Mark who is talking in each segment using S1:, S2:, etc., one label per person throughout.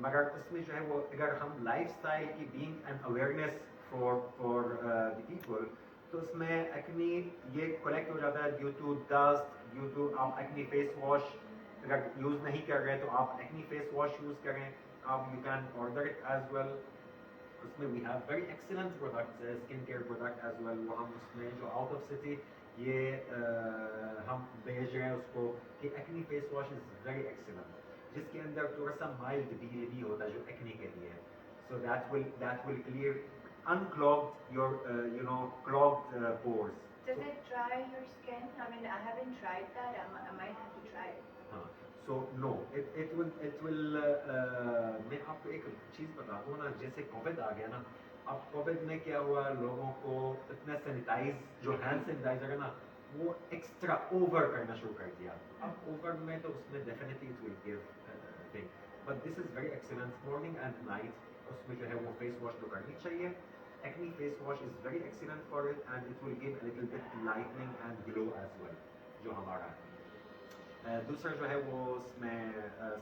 S1: मगर उसमें जो है वो अगर हम लाइफस्टाइल की being an awareness for the people, तो उसमें एक्नी ये कलेक्ट हो जाता है due to dust, due to आप एक्नी फेस वॉश अगर यूज़ नहीं कर रहे तो आप एक्नी फेस वॉश यूज़ करें, आप you can order it as well. उसमें we have very excellent products, skin care product as well. वो हम उसमें जो आउट ऑफ सिटी ये हम भेज रहे हैं उसको कि acne face wash is very excellent, जिसके अंदर थोड़ा सा माइल्ड भी होता है जो एक्नी के लिए, so that will clear unclogged your clogged pores.
S2: Does it dry your skin? I mean, I haven't tried that. I might have to try it.
S1: So no, it will मैं आपको एक चीज़ बता दूँ ना, जैसे कोविड आ गया ना, अब कोविड में क्या हुआ, लोगों को इतना सैनिटाइज जो हैंड सैनिटाइजर है ना वो एक्स्ट्रा ओवर करना शुरू कर दिया। अब ओवर में तो उसमें definitely it will give thing, but this is very excellent morning and night, उसमें जो है वो फेस वॉश तो करनी चाहिए। Acne face wash is very excellent for it and it will give a little bit lightening and glow as well, जो हमारा है। दूसरा जो है वो उसमें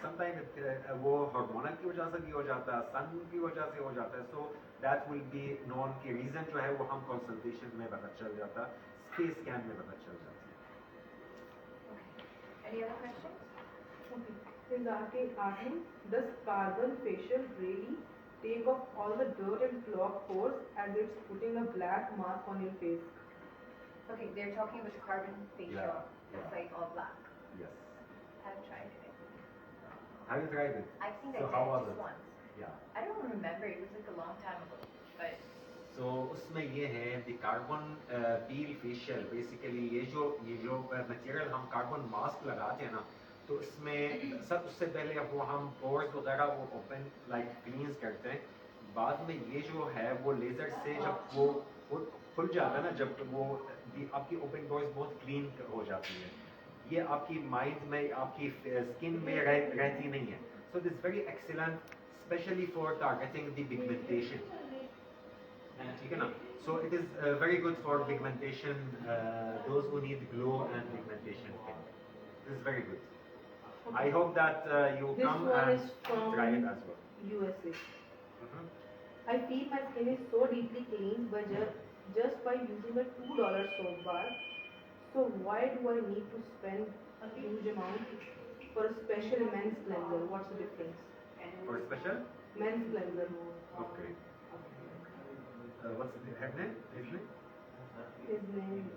S1: समटाइम वो हार्मोनल की वजह से भी हो जाता है, सन की वजह से हो जाता है, so that will be non की रीज़न जो है वो हम कंसल्टेशन में पता चल जाता, स्पेस स्कैन में पता चल जाता है।
S2: Any other questions?
S3: Does carbon facial really take off all the dirt and clogged pores as it's putting a black mask on your face?
S2: Okay, they're talking about carbon facial. It's like all black.
S1: Yes.
S2: I haven't tried it.
S1: Have you tried it?
S2: I think
S1: so
S2: I
S1: how
S2: did
S1: was
S2: just
S1: it?
S2: once.
S1: Yeah.
S2: I don't remember. It was like a long time ago. But
S1: so उसमें ये है the carbon peel facial, basically ये जो material हम carbon mask लगाते हैं ना, तो इसमें सब उससे पहले अब वो हम पोर्स वगैरह वो ओपन लाइक क्लींस करते हैं, बाद में ये जो है वो लेज़र से जब वो खुल जाता है ना, जब वो आपकी ओपन पोर्स बहुत क्लीन हो जाती है, ये आपकी माइंड में आपकी स्किन में रहती नहीं है, so this very excellent specially for targeting the pigmentation, ठीक है ना, so it is very good for pigmentation, those who need glow and pigmentation, this is very good. I hope that you
S3: this
S1: come and try it as well.
S3: USA. I feel my skin is so deeply cleansed by just by using a $2 soap bar. So why do I need to spend a huge amount for a special men's cleanser? What's the difference?
S1: For special?
S3: Men's cleanser.
S1: Okay. What's the head name? His name?
S3: His name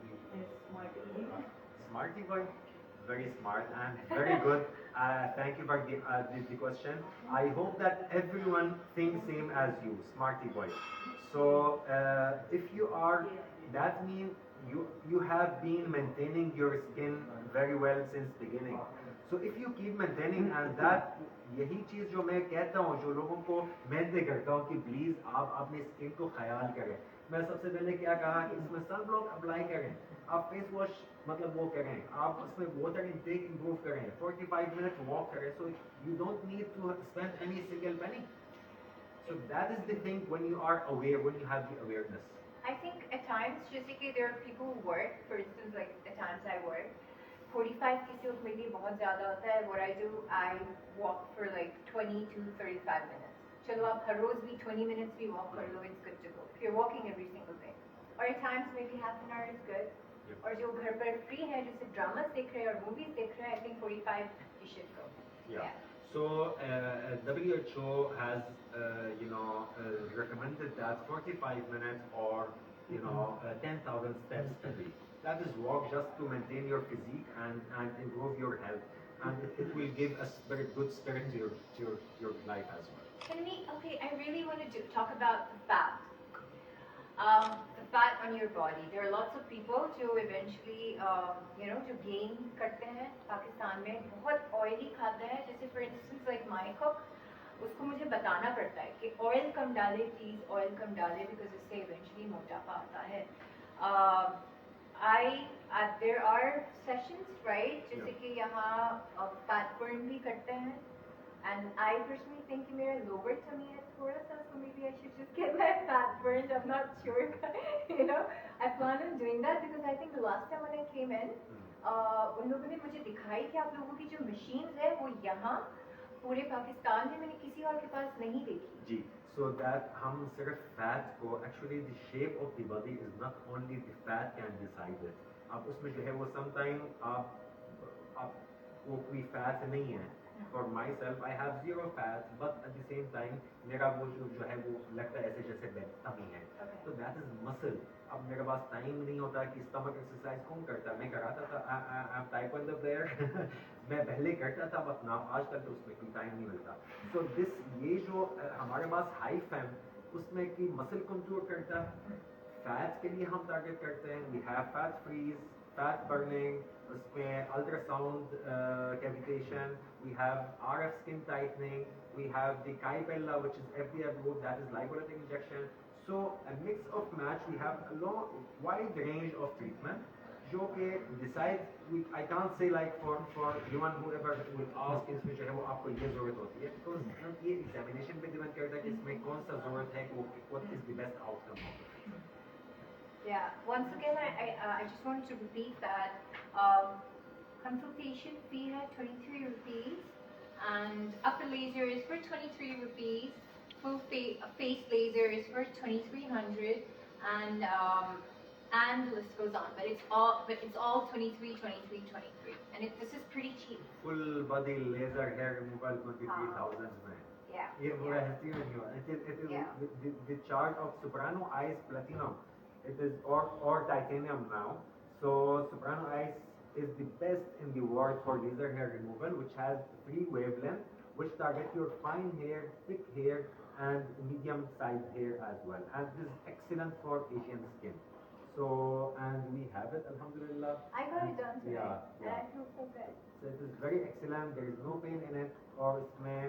S3: is Smarty Boy.
S1: Smarty Boy? Very smart and very good. Thank you for the question. I hope that everyone thinks same as you, Smarty Boy. So if you are, that means you have been maintaining your skin very well since beginning. So if you keep maintaining and that, यही चीज़ जो मैं कहता हूँ, जो लोगों को मैं करता हूँ कि प्लीज़ आप अपनी स्किन को ख्याल करें। मैं सबसे पहले क्या कहा कि इसमें सब लोग अप्लाई करें, आप फेस वॉश मतलब वो करें, आप उसमें वाटर इनटेक इम्प्रूव करें, 45 मिनट वॉक करें, so you don't need to spend any single penny. So that is the thing when you are aware, when you have the awareness.
S2: I think at times, just like there are people who work, for instance, like the times I work, 45 किसी वक्त मेरे लिए बहुत ज़्यादा होता है. What I do, I walk for like 20 to 35 minutes. चलो आप हर रोज़ भी 20 minutes भी walk कर लो, it's good to go. If you're walking every single day. Or at times maybe half an hour is good.
S1: Yep.
S2: और जो घर पर free है, जैसे dramas देख रहे हैं और movies देख रहे हैं, I think 45 you should go.
S1: Yeah. So WHO has recommended that 45 minutes or 10,000 steps a day. That is walk just to maintain your physique and improve your health, and it will give a very good spirit to your life as well.
S2: Can we? Okay, I really want to talk about the fat. The fat on your body. There are lots of people जो eventually जो gain करते हैं पाकिस्तान में, बहुत oily खाते हैं. जैसे for instance like my cook, उसको मुझे बताना पड़ता है कि oil कम डाले, please oil कम डाले, because इससे eventually मोटापा आता है. There are sessions, right? जैसे कि यहाँ fat burn भी करते हैं, and I personally think कि मेरा lower tummy है थोड़ा सा, so maybe I should just get my fat burned. I'm not sure, I plan on doing that because I think the last time when I came in, उन लोगों ने मुझे दिखाई कि आप लोगों की जो machines है वो यहाँ पूरे पाकिस्तान में मैंने किसी और के पास नहीं देखी।
S1: जी, so that हम सिर्फ fat को actually the shape of the body is not only the fat can decide it. अब उसमें जो है वो sometime आप वो कोई fat नहीं है. For myself, I have zero fat, but at the same time, मेरा वो जो है वो लगता है ऐसे जैसे tummy है. So that is muscle. अब मेरे पास टाइम नहीं होता कि stomach exercise कौन करता है. मैं कराता था, I'm taekwondo player. मैं पहले करता था, but now आजकल तो उसमें कोई टाइम नहीं मिलता. So this ये जो हमारे पास high fam उसमें की muscle control करता है. Fat के लिए हम target करते हैं. We have fat freeze, fat burning. उसमें ultrasound cavitation, we have RF skin tightening, we have the Kaipella, which is FDA approved, that is lipolytic injection. So a mix of match, we have a long, wide range of treatment. जो कि decide, I can't say like for human whoever will ask in future है वो आपको ये ज़रूरत होती है, because ये examination पे depend करता है कि इसमें कौन सा ज़रूरत है, what is the best outcome of it.
S2: Yeah, once again, I just wanted to repeat that consultation fee है 23 rupees and upper laser is for 23 rupees, full face laser is for 2300 and the list goes on, but it's all 23, 23, 23 and this is pretty cheap.
S1: Full body laser hair removal 23,000 में.
S2: Yeah.
S1: ये पूरा history में नहीं हुआ. It is the chart of Soprano Ice Platinum. It is or titanium now. So Soprano Ice is the best in the world for laser hair removal, which has 3 wavelength, which target your fine hair, thick hair, and medium sized hair as well. And this is excellent for Asian skin. So and we have it, alhamdulillah.
S2: I got it done today.
S1: Yeah.
S2: And I feel so good.
S1: So it is very excellent. There is no pain in it. और इसमें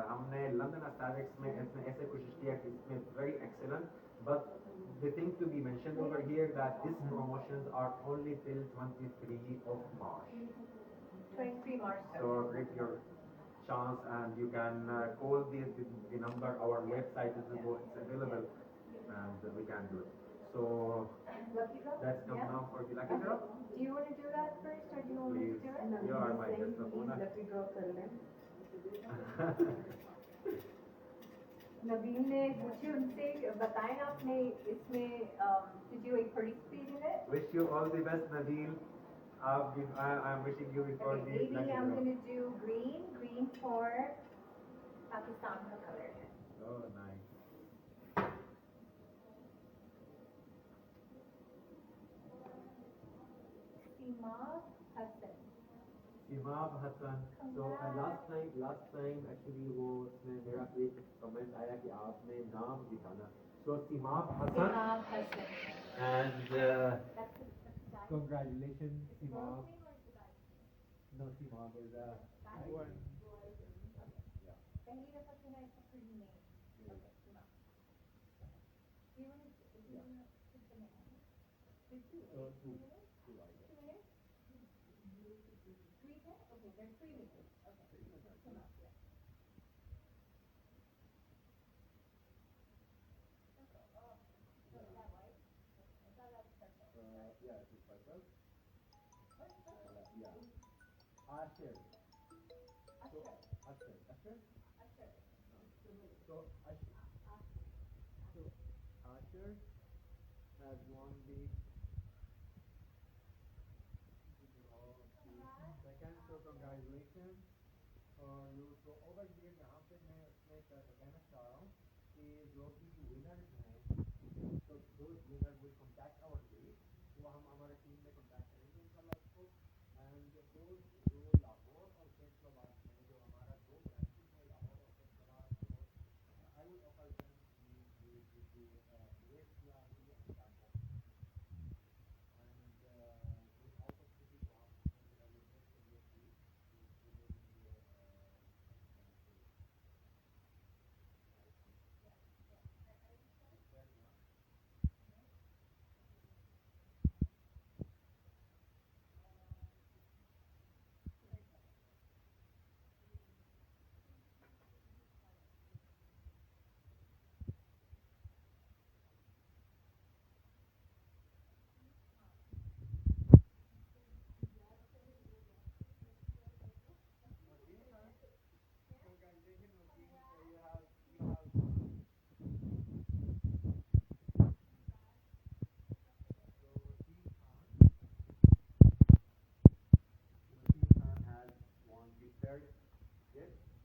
S1: हमने London Aesthetics में इसमें ऐसे कोशिश किया कि इसमें very excellent. But the thing to be mentioned over here that these promotions are only till 23 of March.
S2: 23 March.
S1: So grab your chance and you can call the number. Our website is available and we can do it. So
S2: Lucky draw?
S1: let's come now for the lucky draw.
S2: Do you want to do that first or do you want me to do it?
S3: No,
S1: You are my
S3: saying
S1: guest of
S3: please
S1: honor.
S3: lucky draw कर लें.
S2: नवीन ने पूछे उनसे बताएं आपने इसमें did you participate in it?
S1: Wish you all the best, Nabil. I'm wishing you before
S2: Okay,
S1: the
S2: maybe
S1: lucky
S2: I'm
S1: draw.
S2: going to do green for Pakistan का color है.
S1: Oh, nice.
S2: सीमा Hasan.
S1: Imam Hassan. So last time actually वो उसने मेरा एक comment आया कि आपने नाम दिखाना. So Imam Hassan.
S2: Seema Hasan.
S1: And
S2: That's the guy.
S1: congratulations,
S2: Is it girl's
S1: Imam.
S2: name or is it guy?
S1: No, Imam is a one. Yeah.
S2: पहली दफा सुना इसका pretty name. Okay, Seema. Do you want to put the name? Did you?
S1: Two.
S2: 2 minutes? 2 minutes? 3 10? Okay, there's 3 minutes. Okay. Come up, yeah. Oh, so is that white? I thought that was purple.
S1: Yeah, it is purple.
S2: What's purple?
S1: Yeah. Asher. So
S2: Usher.
S1: Asher.
S2: Usher.
S1: So Asher has won the second. So congratulations. और you so over here यहाँ पे मैं उसमें कहना चाह रहा हूँ कि जो कि winners हैं, so those winners will contact our page. वो हम हमारे टीम में contact करेंगे इंशाल्लाह उसको. And those जो लाहौर और फैसलाबाद में जो हमारा 2 branches हैं लाहौर और Faisalabad, so I will offer them the race class and campus. And out of city को हम represent करेंगे to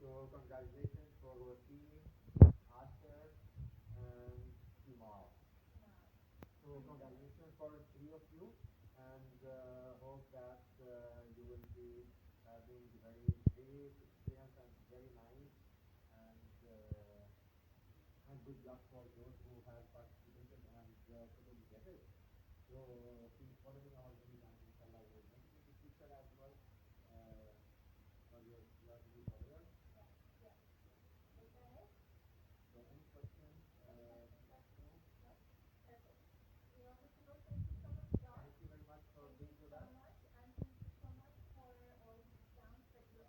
S1: So congratulations for our team, Asher and Kumar. So congratulations for three of you, and hope that you will be having very great experience and very nice, and good luck for those who have participated and couldn't get it. So keep following our journey, and inshallah we will make it in the future as well. For your new followers. So any questions? Thank you very much for being with us. Thank you very much, everyone. Thank you.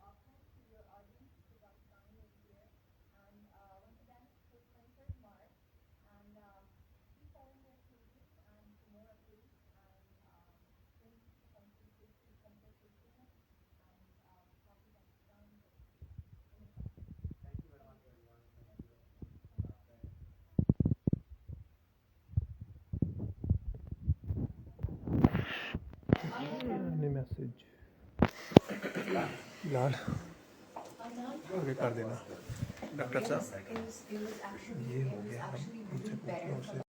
S4: any message लाल आगे कर देना doctor साहब ये हो गया हम उनसे पूछना